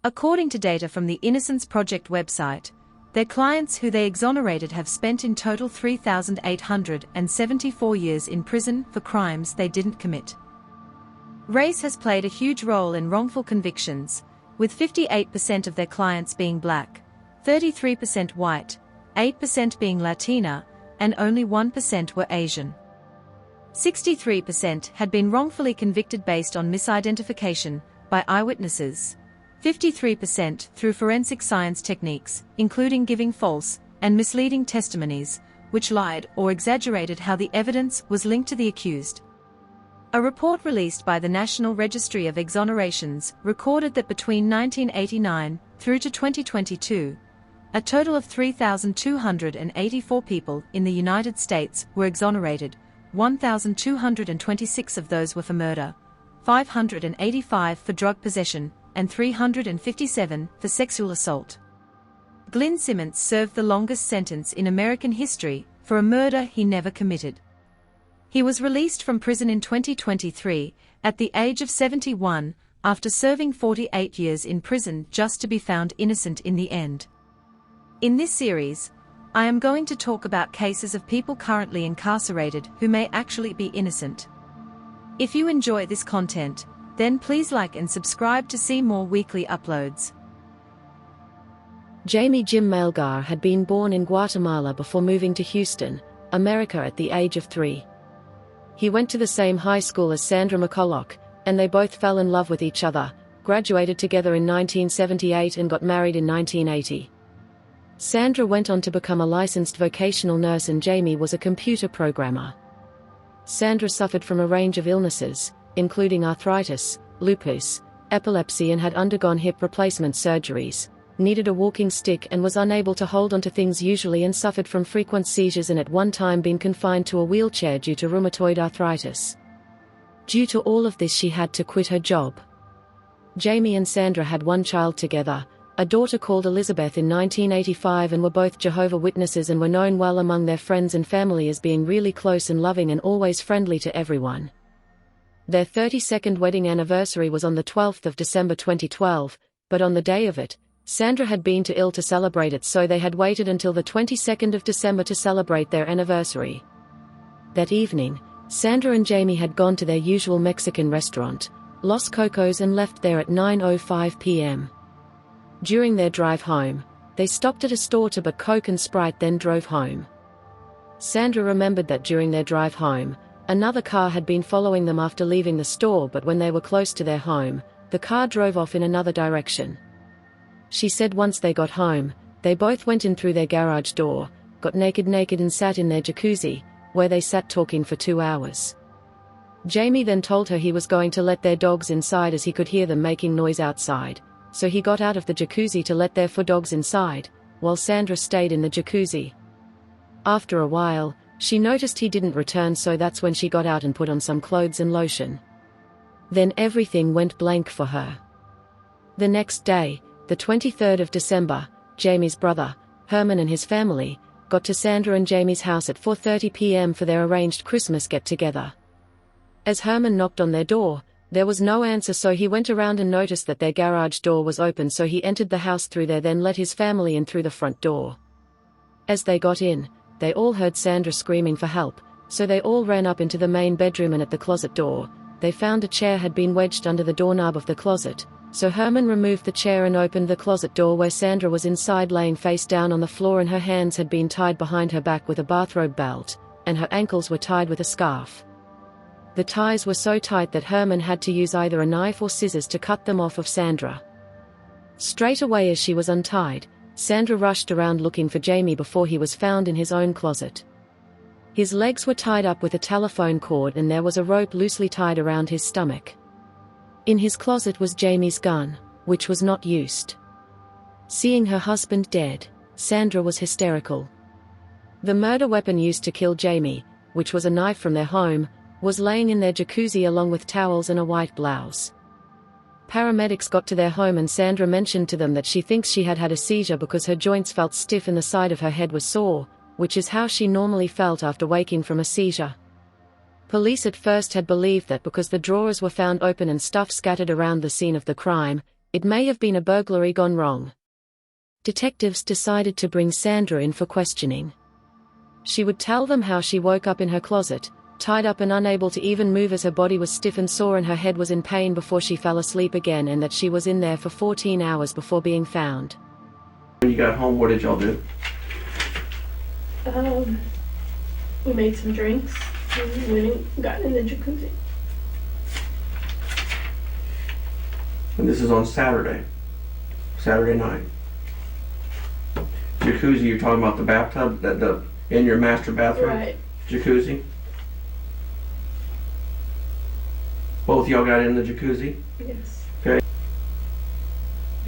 According to data from the Innocence Project website, their clients who they exonerated have spent in total 3,874 years in prison for crimes they didn't commit. Race has played a huge role in wrongful convictions, with 58% of their clients being black, 33% white, 8% being Latina, and only 1% were Asian. 63% had been wrongfully convicted based on misidentification by eyewitnesses, 53% through forensic science techniques, including giving false and misleading testimonies, which lied or exaggerated how the evidence was linked to the accused. A report released by the National Registry of Exonerations recorded that between 1989 through to 2022, a total of 3,284 people in the United States were exonerated. 1,226 of those were for murder, 585 for drug possession, and 357 for sexual assault. Glenn Simmons served the longest sentence in American history for a murder he never committed. He was released from prison in 2023 at the age of 71 after serving 48 years in prison just to be found innocent in the end. In this series, I am going to talk about cases of people currently incarcerated who may actually be innocent. If you enjoy this content, then please like and subscribe to see more weekly uploads. Jamie Jim Melgar had been born in Guatemala before moving to Houston, America at the age of 3. He went to the same high school as Sandra Melgar, and they both fell in love with each other, graduated together in 1978 and got married in 1980. Sandra went on to become a licensed vocational nurse and Jamie was a computer programmer. Sandra suffered from a range of illnesses, including arthritis, lupus, epilepsy and had undergone hip replacement surgeries, needed a walking stick and was unable to hold onto things usually and suffered from frequent seizures and at one time been confined to a wheelchair due to rheumatoid arthritis. Due to all of this she had to quit her job. Jamie and Sandra had one child together, a daughter called Elizabeth in 1985 and were both Jehovah's Witnesses and were known well among their friends and family as being really close and loving and always friendly to everyone. Their 32nd wedding anniversary was on the 12th of December 2012, but on the day of it, Sandra had been too ill to celebrate it so they had waited until the 22nd of December to celebrate their anniversary. That evening, Sandra and Jamie had gone to their usual Mexican restaurant, Los Cocos, and left there at 9:05 p.m. During their drive home, they stopped at a store to buy Coke and Sprite then drove home. Sandra remembered that during their drive home, another car had been following them after leaving the store, but when they were close to their home, the car drove off in another direction. She said once they got home, they both went in through their garage door, got naked and sat in their jacuzzi, where they sat talking for 2 hours. Jamie then told her he was going to let their dogs inside as he could hear them making noise outside, so he got out of the jacuzzi to let their 4 dogs inside, while Sandra stayed in the jacuzzi. After a while, she noticed he didn't return, so that's when she got out and put on some clothes and lotion. Then everything went blank for her. The next day, the 23rd of December, Jamie's brother, Herman, and his family, got to Sandra and Jamie's house at 4:30 p.m. for their arranged Christmas get-together. As Herman knocked on their door, there was no answer, so he went around and noticed that their garage door was open, so he entered the house through there, then let his family in through the front door. As they got in, they all heard Sandra screaming for help, so they all ran up into the main bedroom, and at the closet door, they found a chair had been wedged under the doorknob of the closet, so Herman removed the chair and opened the closet door, where Sandra was inside laying face down on the floor, and her hands had been tied behind her back with a bathrobe belt, and her ankles were tied with a scarf. The ties were so tight that Herman had to use either a knife or scissors to cut them off of Sandra. Straight away as she was untied, Sandra rushed around looking for Jamie before he was found in his own closet. His legs were tied up with a telephone cord and there was a rope loosely tied around his stomach. In his closet was Jamie's gun, which was not used. Seeing her husband dead, Sandra was hysterical. The murder weapon used to kill Jamie, which was a knife from their home, was laying in their jacuzzi along with towels and a white blouse. Paramedics got to their home and Sandra mentioned to them that she thinks she had had a seizure because her joints felt stiff and the side of her head was sore, which is how she normally felt after waking from a seizure. Police at first had believed that because the drawers were found open and stuff scattered around the scene of the crime, It may have been a burglary gone wrong. Detectives decided to bring Sandra in for questioning. She would tell them how she woke up in her closet, tied up and unable to even move as her body was stiff and sore and her head was in pain before she fell asleep again, and that she was in there for 14 hours before being found. When you got home, what did y'all do? We made some drinks and went and got in the jacuzzi. And this is on Saturday night. Jacuzzi, you're talking about the bathtub, the in your master bathroom? Right. Jacuzzi? Both y'all got in the jacuzzi? Yes. Okay.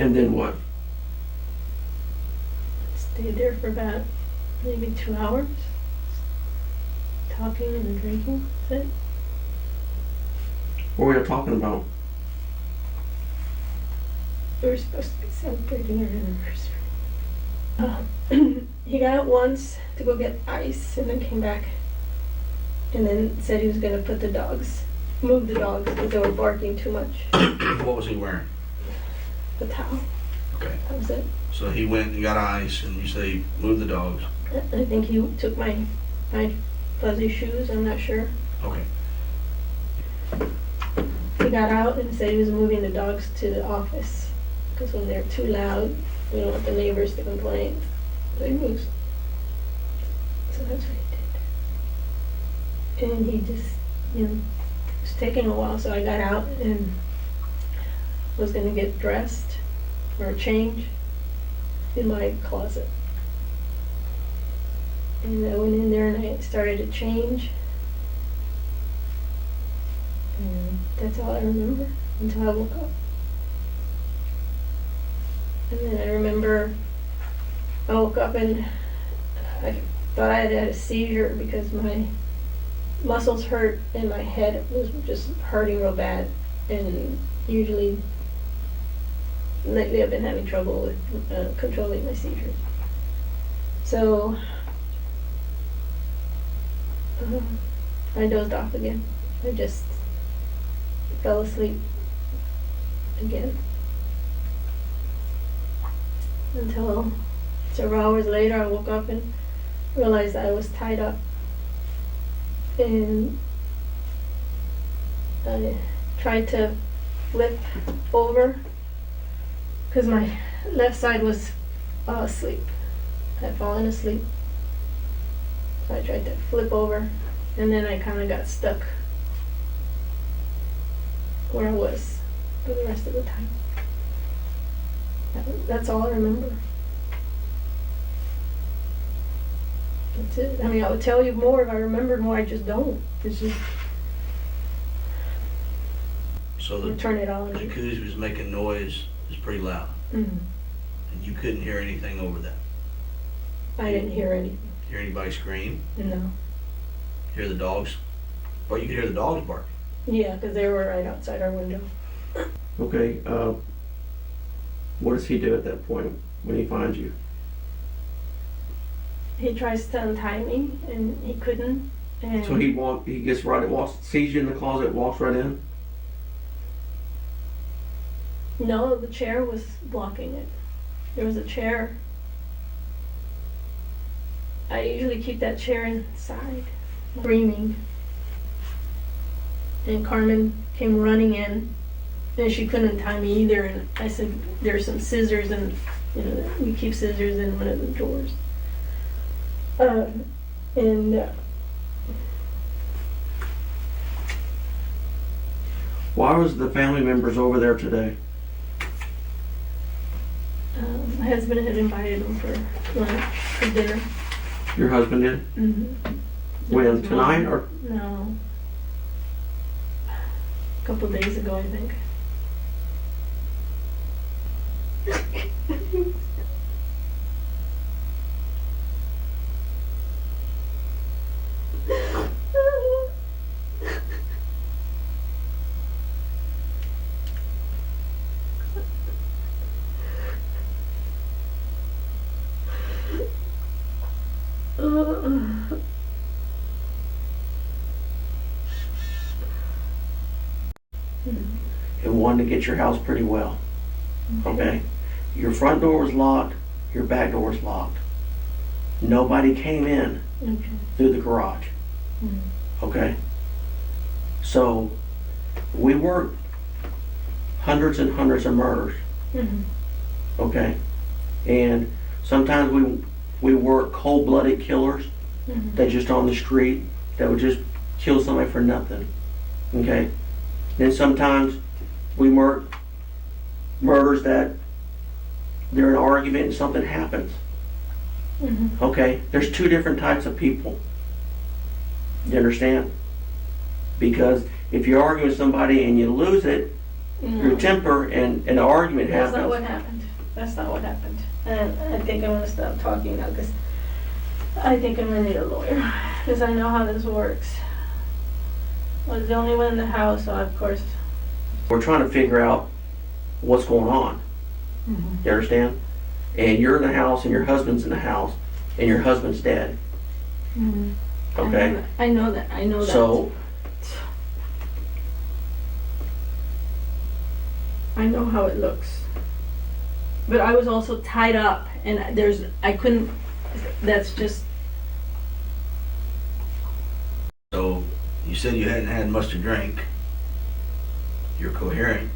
And then what? Stayed there for about maybe 2 hours, talking and drinking. That's it. What were y'all talking about? We were supposed to be celebrating our anniversary. He got out once to go get ice and then came back and then said he was going to move the dogs because they were barking too much. What was he wearing? The towel. Okay. That was it. So he went and got ice, and you say move the dogs. I think he took my fuzzy shoes. I'm not sure. Okay. He got out and said he was moving the dogs to the office because when they're too loud, we don't want the neighbors to complain. So he moves. So that's what he did. And he just, it was taking a while, so I got out and was going to get dressed or change in my closet. And I went in there and I started to change. And that's all I remember until I woke up. And then I remember I woke up and I thought I had had a seizure because my muscles hurt and my head was just hurting real bad. And usually, lately I've been having trouble with controlling my seizures. So I dozed off again. I just fell asleep again. Until several hours later I woke up and realized I was tied up. And I tried to flip over because my left side was asleep. I'd fallen asleep. So I tried to flip over and then I kind of got stuck where I was for the rest of the time. That's all I remember. That's it. I mean, I would tell you more if I remembered more. I just don't. It's just. So the turn it on. jacuzzi was making noise. It was pretty loud. Mm-hmm. And you couldn't hear anything over that. I didn't hear anything. Hear anybody scream? No. Hear the dogs? Well, you could hear the dogs bark. Yeah, because they were right outside our window. Okay, what does he do at that point when he finds you? He tries to untie me, and he couldn't. And So he gets right, sees you in the closet, walks right in? no, the chair was blocking it. There was a chair. I usually keep that chair inside, screaming. And Carmen came running in, and she couldn't tie me either. And I said, "There's some scissors, and we keep scissors in one of the drawers." Why was the family members over there today? My husband had invited them for lunch, for dinner. Your husband did? Mm-hmm. When, tonight or? No. A couple days ago, I think. And wanted to get your house pretty well. Okay? Your front door was locked, your back door was locked. Nobody came in Okay. through the garage. Mhm. Okay? So, we worked hundreds and hundreds of murders. Mhm. Okay? And sometimes we work cold-blooded killers Mhm. that just on the street that would just kill somebody for nothing. Okay? Then sometimes we work murders that they're in an argument and something happens. Mhm. Okay? There's two different types of people. You understand? Because if you argue with somebody and you lose it, your No. temper and an argument That's happens. not what happened. That's not what happened. And I think I'm gonna stop talking now because I think I'm gonna need a lawyer because I know how this works. I was the only one in the house, so of course. We're trying to figure out what's going on. You understand? And you're in the house and your husband's in the house and your husband's dead. Okay? I know that. I know that. So, I know how it looks. But I was also tied up, and I couldn't. That's just. So you said you hadn't had much to drink. You're coherent,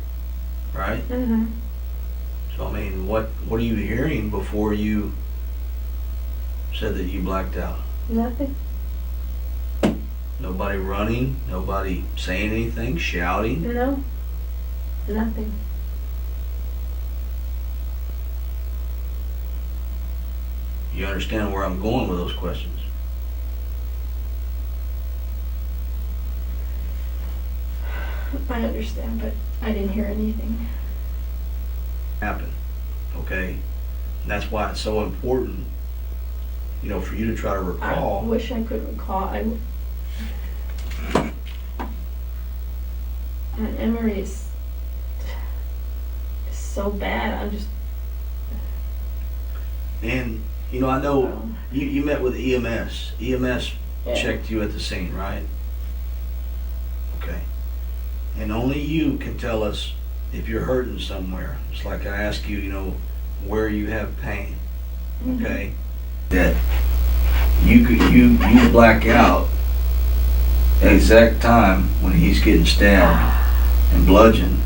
right? Mm-hmm. So I mean, what are you hearing before you said that you blacked out? Nothing. Nobody running, nobody saying anything, shouting. No. Nothing. You understand where I'm going with those questions? I understand, but I didn't hear anything. Happen, okay? And that's why it's so important, for you to try to I recall. wish I could recall. My memory is so bad. I'm just. And I know you met with EMS. EMS Yeah. checked you at the scene, right? Okay. And only you can tell us if you're hurting somewhere. It's like I ask you, where you have pain. Okay? That you black out at the exact time when he's getting stabbed and bludgeoned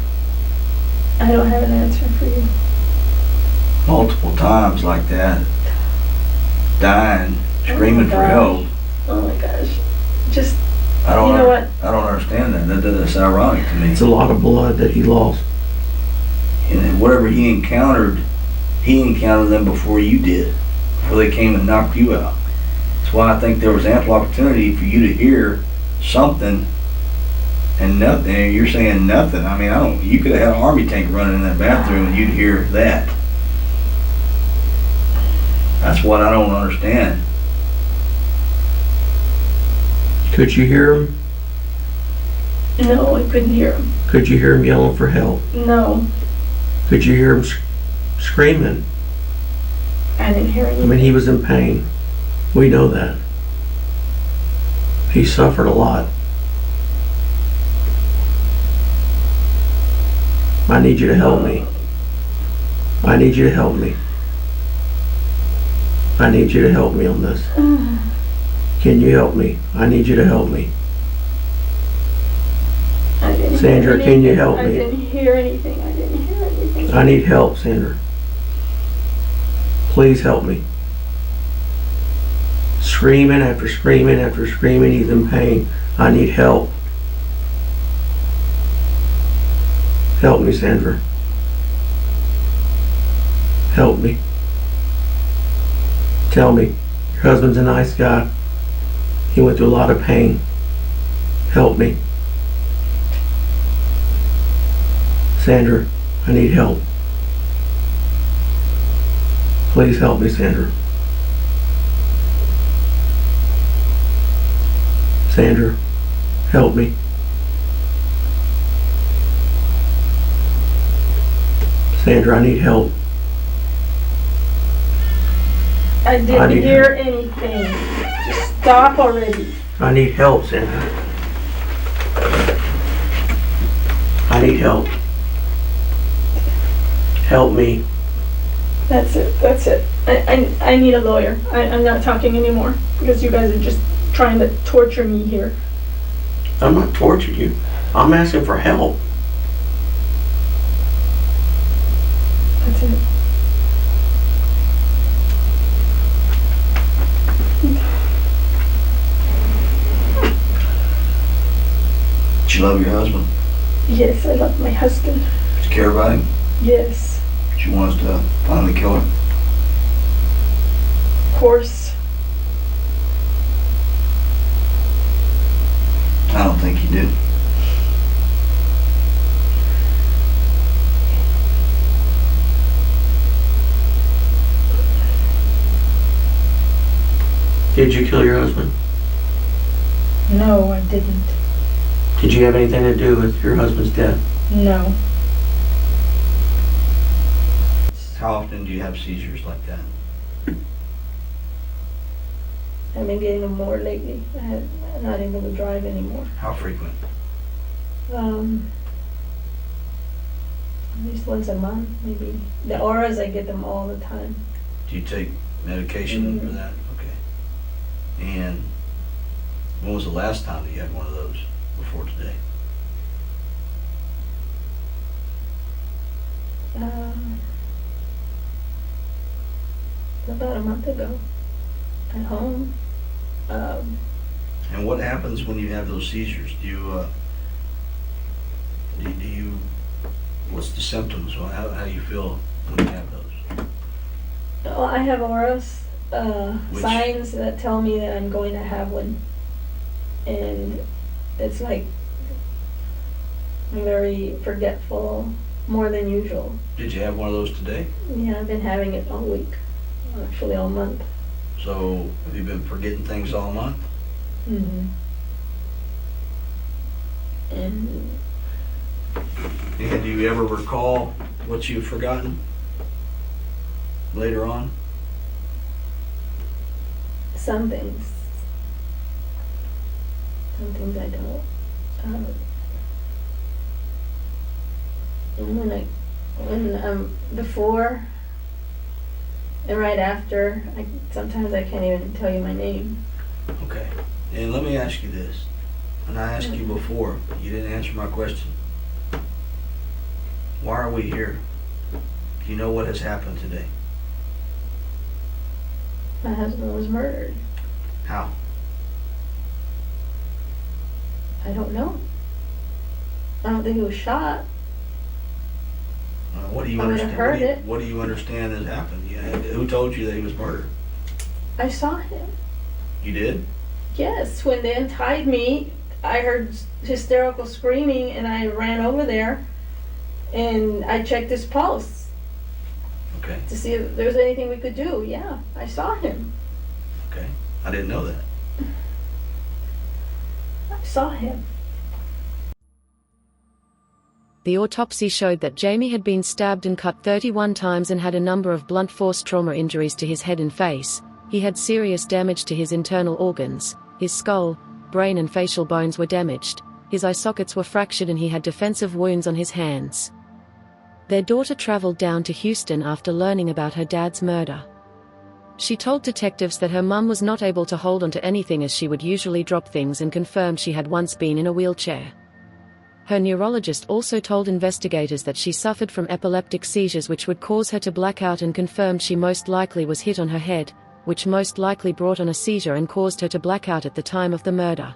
I don't have an answer for you. multiple times like that, dying, screaming for gosh. help. Oh my gosh. Just. I don't You know what? I don't understand that. That's ironic to me. it's a lot of blood that he lost. And then whatever he encountered them before you did, before they came and knocked you out. That's why I think there was ample opportunity for you to hear something and nothing. And you're saying nothing. I mean, you could have had an army tank running in that bathroom and you'd hear that. That's what I don't understand. Could you hear him? No, I couldn't hear him. Could you hear him yelling for help? No, Could you hear him screaming? I didn't hear I anything. mean, he was in pain. We know that. He suffered a lot. I need you to help me. I need you to help me. I need you to help me on this. Can you help me? I need you to help me. I didn't Sandra, hear can you anything. help I me? didn't hear anything. I didn't hear anything. I need help, Sandra. Please help me. Screaming after screaming after screaming, he's in pain. I need help. Help me, Sandra. Help me. Tell me, your husband's a nice guy. He went through a lot of pain. Help me. Sandra, I need help. Please help me, Sandra. Sandra, help me. Sandra, I need help. I I didn't need hear anything. Just stop already. I need help, Sandra. I need help. help me. That's it. That's it. I need a lawyer. I'm not talking anymore because you guys are just trying to torture me here. I'm not torturing you. I'm asking for help. That's it. Do you love your husband? Yes, I love my husband. Do you care about him? Yes, Do you want us to finally kill him? of course. I don't think you do. Did you kill your husband? No, I didn't. Did you have anything to do with your husband's death? No. How often do you have seizures like that? I've been getting them more lately. I'm not able to drive anymore. How frequent? At least once a month, maybe. The auras, I get them all the time. Do you take medication for that? Okay. And when was the last time that you had one of those before today? About a month ago, at home. And what happens when you have those seizures? Do you what's the symptoms? How do you feel when you have those? Well, I have auras, Which- signs that tell me that I'm going to have one. And it's like I'm very forgetful, more than usual. Did you have one of those today? Yeah, I've been having it all week, actually all month. So have you been forgetting things all month? Mm-hmm. And And do you ever recall what you've forgotten later on? some things I don't. And when before and right after, sometimes I can't even tell you my name. Okay. And let me ask you this. When I asked you before, you didn't answer my question. Why are we here? Do you know what has happened today? My husband was murdered. How? I don't know. I don't think he was shot. What do you I would have understand? heard it. What do you understand has happened? Who told you that he was murdered? I saw him. You did? Yes, when they untied me, I heard hysterical screaming and I ran over there and I checked his pulse Okay. to see if there was anything we could do. Yeah, I saw him. Okay. I didn't know that. I saw him. The autopsy showed that Jamie had been stabbed and cut 31 times and had a number of blunt force trauma injuries to his head and face. He had serious damage to his internal organs. His skull, brain and facial bones were damaged. His eye sockets were fractured and he had defensive wounds on his hands. Their daughter traveled down to Houston after learning about her dad's murder. She told detectives that her mum was not able to hold onto anything as she would usually drop things and confirmed she had once been in a wheelchair. Her neurologist also told investigators that she suffered from epileptic seizures which would cause her to black out and confirmed she most likely was hit on her head, which most likely brought on a seizure and caused her to black out at the time of the murder.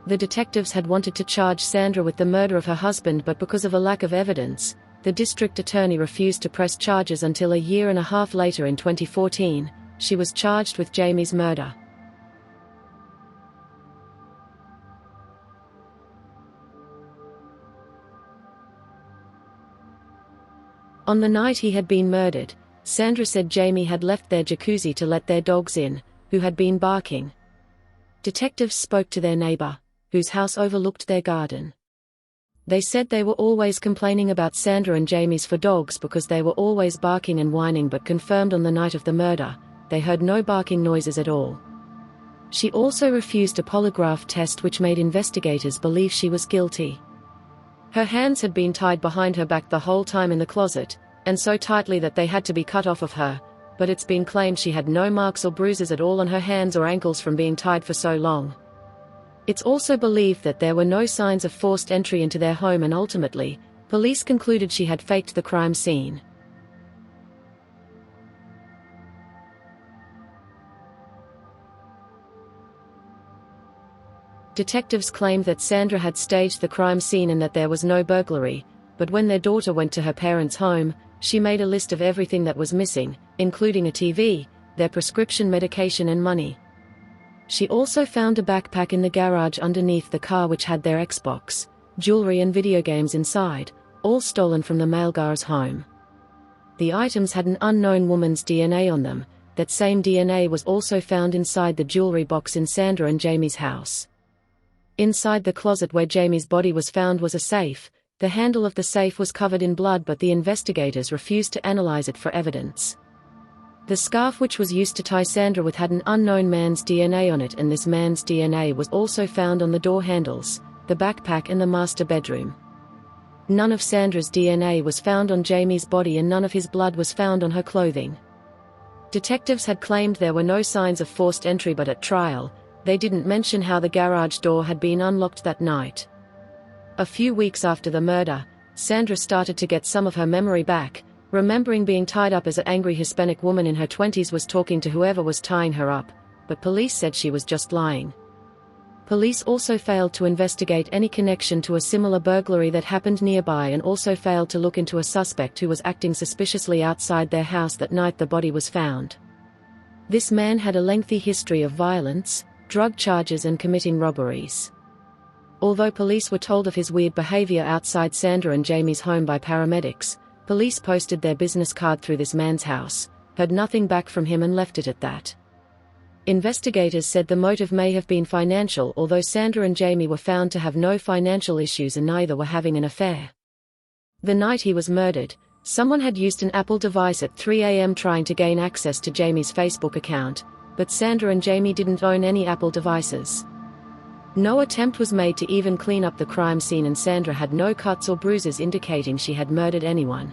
The detectives had wanted to charge Sandra with the murder of her husband, but because of a lack of evidence, the district attorney refused to press charges until a year and a half later in 2014, she was charged with Jamie's murder. On the night he had been murdered, Sandra said Jamie had left their jacuzzi to let their dogs in, who had been barking. Detectives spoke to their neighbor, whose house overlooked their garden. They said they were always complaining about Sandra and Jamie's for dogs because they were always barking and whining, but confirmed on the night of the murder, they heard no barking noises at all. She also refused a polygraph test which made investigators believe she was guilty. Her hands had been tied behind her back the whole time in the closet, and so tightly that they had to be cut off of her, but it's been claimed she had no marks or bruises at all on her hands or ankles from being tied for so long. It's also believed that there were no signs of forced entry into their home, and ultimately, police concluded she had faked the crime scene. Detectives claimed that Sandra had staged the crime scene and that there was no burglary, but when their daughter went to her parents' home, she made a list of everything that was missing, including a TV, their prescription medication and money. She also found a backpack in the garage underneath the car which had their Xbox, jewelry and video games inside, all stolen from the Melgar's home. The items had an unknown woman's DNA on them. That same DNA was also found inside the jewelry box in Sandra and Jamie's house. Inside the closet where Jamie's body was found was a safe. The handle of the safe was covered in blood, but the investigators refused to analyze it for evidence. The scarf which was used to tie Sandra with had an unknown man's DNA on it, and this man's DNA was also found on the door handles, the backpack and the master bedroom. None of Sandra's DNA was found on Jamie's body, and none of his blood was found on her clothing. Detectives had claimed there were no signs of forced entry, but at trial, they didn't mention how the garage door had been unlocked that night. A few weeks after the murder, Sandra started to get some of her memory back, remembering being tied up as an angry Hispanic woman in her 20s was talking to whoever was tying her up, but police said she was just lying. Police also failed to investigate any connection to a similar burglary that happened nearby, and also failed to look into a suspect who was acting suspiciously outside their house that night the body was found. This man had a lengthy history of violence, drug charges and committing robberies. Although police were told of his weird behavior outside Sandra and Jamie's home by paramedics, police posted their business card through this man's house, heard nothing back from him and left it at that. Investigators said the motive may have been financial, although Sandra and Jamie were found to have no financial issues and neither were having an affair. The night he was murdered, someone had used an Apple device at 3 a.m. trying to gain access to Jamie's Facebook account, but Sandra and Jamie didn't own any Apple devices. No attempt was made to even clean up the crime scene, and Sandra had no cuts or bruises indicating she had murdered anyone.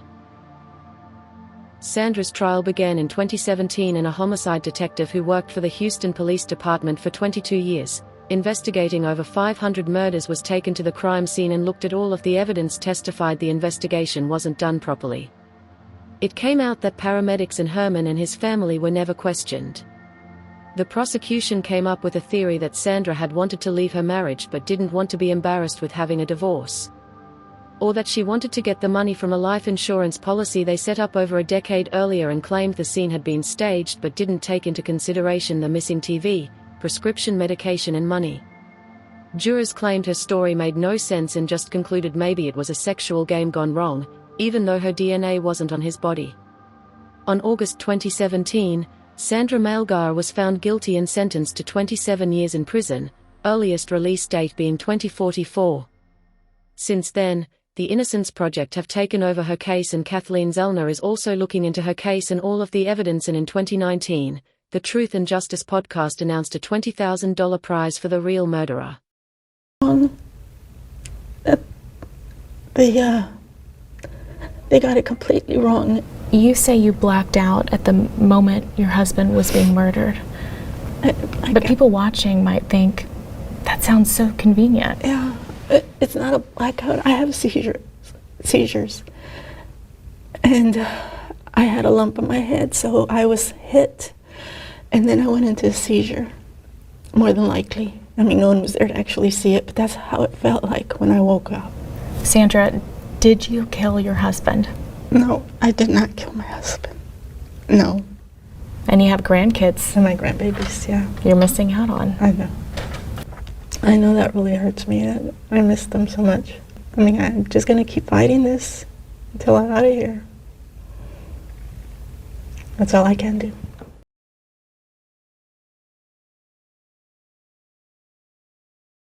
Sandra's trial began in 2017, and a homicide detective who worked for the Houston Police Department for 22 years, investigating over 500 murders, was taken to the crime scene and looked at all of the evidence, testified the investigation wasn't done properly. It came out that paramedics and Herman and his family were never questioned. The prosecution came up with a theory that Sandra had wanted to leave her marriage but didn't want to be embarrassed with having a divorce. Or that she wanted to get the money from a life insurance policy they set up over a decade earlier, and claimed the scene had been staged but didn't take into consideration the missing TV, prescription medication and money. Jurors claimed her story made no sense and just concluded maybe it was a sexual game gone wrong, even though her DNA wasn't on his body. On August 2017, Sandra Melgar was found guilty and sentenced to 27 years in prison, earliest release date being 2044. Since then, the Innocence Project have taken over her case, and Kathleen Zellner is also looking into her case and all of the evidence, and in 2019, the Truth and Justice podcast announced a $20,000 prize for the real murderer. They got it completely wrong. You say you blacked out at the moment your husband was being murdered. But people watching might think, that sounds so convenient. Yeah, it's not a blackout. I have seizures. And I had a lump in my head, so I was hit. And then I went into a seizure, more than likely. I mean, no one was there to actually see it, but that's how it felt like when I woke up. Sandra, did you kill your husband? No, I did not kill my husband. No. And you have grandkids. And my grandbabies, yeah. You're missing out on. I know. I know that really hurts me. I miss them so much. I mean, I'm just going to keep fighting this until I'm out of here. That's all I can do.